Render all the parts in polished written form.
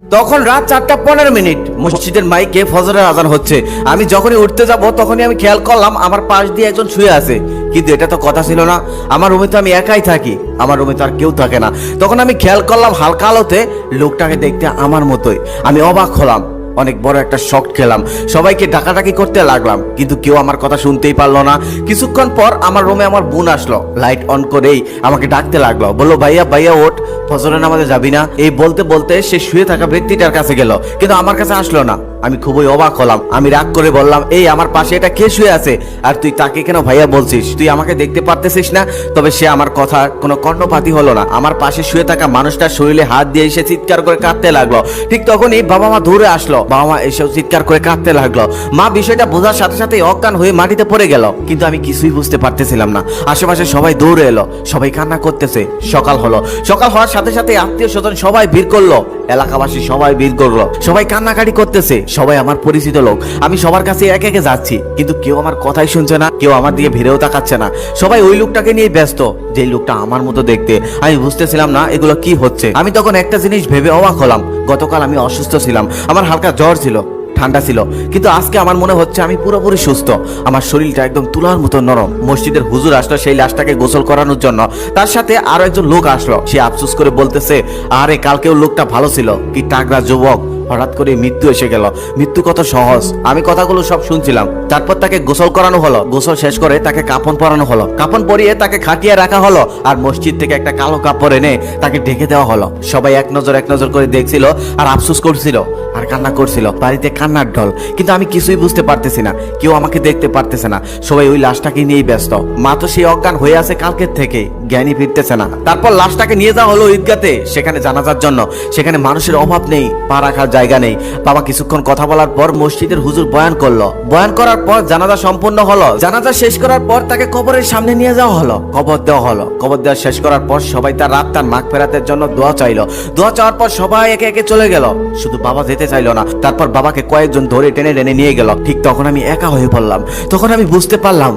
তখন রাত 4:15 মসজিদের মাইকে ফজরের আজান হচ্ছে। আমি যখনই উঠতে যাব তখনই আমি খেয়াল করলাম আমার পাশ দিয়ে একজন শুয়ে আছে। কিন্তু এটা তো কথা ছিল না, আমার রুমে তো আমি একাই থাকি, আমার রুমে তো আর কেউ থাকে না। তখন আমি খেয়াল করলাম হালকা আলোতে লোকটাকে দেখতে আমার মতোই। আমি অবাক হলাম, অনেক বড় একটা শক খেলাম, সবাইকে ডাকাডাকি করতে লাগলাম, কিন্তু কেউ আমার কথা শুনতেই পারলো না। কিছুক্ষণ পর আমার রুমে আমার বোন আসলো, লাইট অন করেই আমাকে ডাকতে লাগলো, বললো ভাইয়া ভাইয়া ওঠ, ফজরের নামাজে যাবি না? এই বলতে বলতে সে শুয়ে থাকা ব্যক্তিটার কাছে গেল, কিন্তু আমার কাছে আসলো না। আমি খুবই অবাক হলাম, আমি রাগ করে বললাম, এই আমার পাশে এটা কে শুয়ে আছে আর তুই তাকে কেন ভাইয়া বলছিস? তুই আমাকে দেখতে পারতেছিস না? তবে সে আমার কথা কোনো কর্ণপাতই হলো না। আমার পাশে শুয়ে থাকা মানুষটার শরীরে হাত দিয়ে এসে চিৎকার করে কাঁদতে লাগলো। ঠিক তখনই বাবা মা দৌড়ে আসলো, বাবা মা এসেও চিৎকার করে কাঁদতে লাগলো। মা বিষয়টা বোঝার সাথে সাথে অজ্ঞান হয়ে মাটিতে পড়ে গেল, কিন্তু আমি কিছুই বুঝতে পারতেছিলাম না। আশেপাশে সবাই দৌড়ে এলো, সবাই কান্না করতেছে। সকাল হলো, সকাল হওয়ার সাথে সাথে আত্মীয় স্বজন সবাই ভিড় করলো, এলাকাবাসী সবাই ভিড় করলো, সবাই কান্নাকাটি করতেছে, সবাই আমার পরিচিত লোক। আমি সবার কাছে একে একে যাচ্ছি, কিন্তু কেউ আমার কথাই শুনছে না, কেউ আমার দিকে ভিড়েও তাকাচ্ছে না। সবাই ওই লোকটাকে নিয়ে ব্যস্ত, যে লোকটা আমার মতো দেখতে। আমি বুঝতেছিলাম না এগুলো কি হচ্ছে। আমি তখন একটা জিনিস ভেবে অবাক হলাম, গতকাল আমি অসুস্থ ছিলাম, আমার হালকা জ্বর ছিল, ঠান্ডা ছিল, কিন্তু আজকে আমার মনে হচ্ছে আমি পুরোপুরি সুস্থ। আমার শরীরটা একদম তুলার মতো নরম। মসজিদের হুজুর আসলো সেই লাশটাকে গোসল করানোর জন্য, তার সাথে আরো একজন লোক আসলো। সে আফসোস করে বলতেছে, আরে কালকেও লোকটা ভালো ছিল, কি টাকরা যুবক, হঠাৎ করে মৃত্যু এসে গেল। মৃত্যু কত সহজ। আমি কথাগুলো সব শুনছিলাম। তারপর তাকে গোসল করানো হলো, গোসল শেষ করে তাকে কাফন পরানো হলো, কাফন পরিয়ে তাকে খাটিয়ে রাখা হলো, আর মসজিদ থেকে একটা কালো কাপড় এনে তাকে ঢেকে দেওয়া হলো। সবাই এক নজর করে দেখছিল আর আফসোস করছিল আর কান্না করছিল। বাড়িতে কান্নার ঢল, কিন্তু আমি কিছুই বুঝতে পারতেছি না, কেউ আমাকে দেখতে পারতেছে না, সবাই ওই লাশটাকে নিয়েই ব্যস্ত। মা তো সেই অজ্ঞান হয়ে আছে কালকের থেকে, জ্ঞানী ফিরতেছে না। তারপর লাশটাকে নিয়ে যাওয়া হলো ঈদগাতে, সেখানে জানাজার জন্য। সেখানে মানুষের অভাব নেই, পা রাখার জায়গা নেই। বাবা কিছুক্ষণ কথা বলার পর মসজিদের হুজুর বয়ান করলো। বয়ান করার পর জানাজা সম্পূর্ণ হলো। জানাজা শেষ করার পর তাকে কবরের সামনে নিয়ে যাওয়া হলো, কবর দেওয়া হলো। কবর দেওয়া শেষ করার পর সবাই তার রাতটার মাগফিরাতের জন্য দোয়া চাইলো। দোয়া চাওয়ার পর সবাই একে একে চলে গেল, শুধু বাবা যেতে চাইলো না। তারপর বাবাকে কয়েকজন ধরে টেনে টেনে নিয়ে গেল। ঠিক তখন আমি একা হয়ে পড়লাম। তখন আমি বুঝতে পারলাম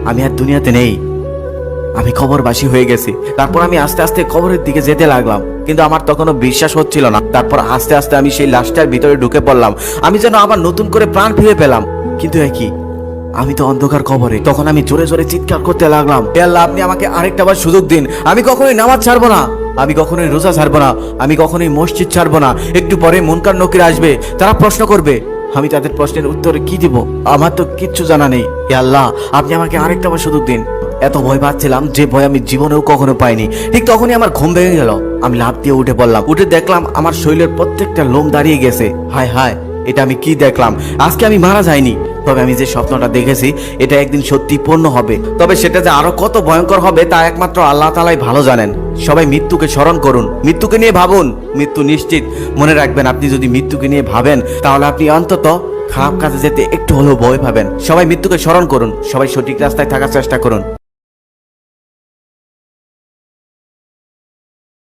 আমি আর দুনিয়াতে নেই, আমি কবরবাসী হয়ে গেছি। তারপর আমি আস্তে আস্তে কবরের দিকে যেতে লাগলাম, কিন্তু আমার তখনও বিশ্বাস হচ্ছিল না। তারপর আস্তে আস্তে আমি সেই লাশটার ভিতরে ঢুকে পড়লাম। আমি যেন আবার নতুন করে প্রাণ ফিরে পেলাম, কিন্তু একই, আমি তো অন্ধকার কবরে। তখন আমি জোরে জোরে চিৎকার করতে লাগলাম, হে আল্লাহ, আপনি আমাকে আরেকটা বার সুযোগ দিন। আমি কখনোই নামাজ ছাড়বো না, আমি কখনোই রোজা ছাড়বো না, আমি কখনোই মসজিদ ছাড়বো না। একটু পরে মুনকার নকির আসবে, তারা প্রশ্ন করবে, আমি তাদের প্রশ্নের উত্তরে কি দিব? আমার তো কিচ্ছু জানা নেই। হে আল্লাহ, আপনি আমাকে আরেকটা বার সুযোগ দিন। এত ভয় পাচ্ছিলাম যে ভয় আমি জীবনেও কখনো পাইনি। ঠিক তখনই আমার ঘুম ভেঙে গেল। আমি লাফ দিয়ে উঠে পড়লাম। উঠে দেখলাম আমার শরীরের প্রত্যেকটা লোম দাঁড়িয়ে গেছে। হায় হায়, এটা আমি কি দেখলাম? আজকে আমি মারা যাইনি, তবে আমি যে স্বপ্নটা দেখেছি এটা একদিন সত্যি পূর্ণ হবে। তবে সেটা যে আরো কত ভয়ঙ্কর হবে তা একমাত্র আল্লাহ তাআলাই ভালো জানেন। সবাই মৃত্যুকে স্মরণ করুন, মৃত্যুকে নিয়ে ভাবুন, মৃত্যু নিশ্চিত। মনে রাখবেন, আপনি যদি মৃত্যুকে নিয়ে ভাবেন তাহলে আপনি অন্তত খারাপ কাজে যেতে একটু হলেও ভয় পাবেন। সবাই মৃত্যুকে স্মরণ করুন, সবাই সঠিক রাস্তায় থাকার চেষ্টা করুন।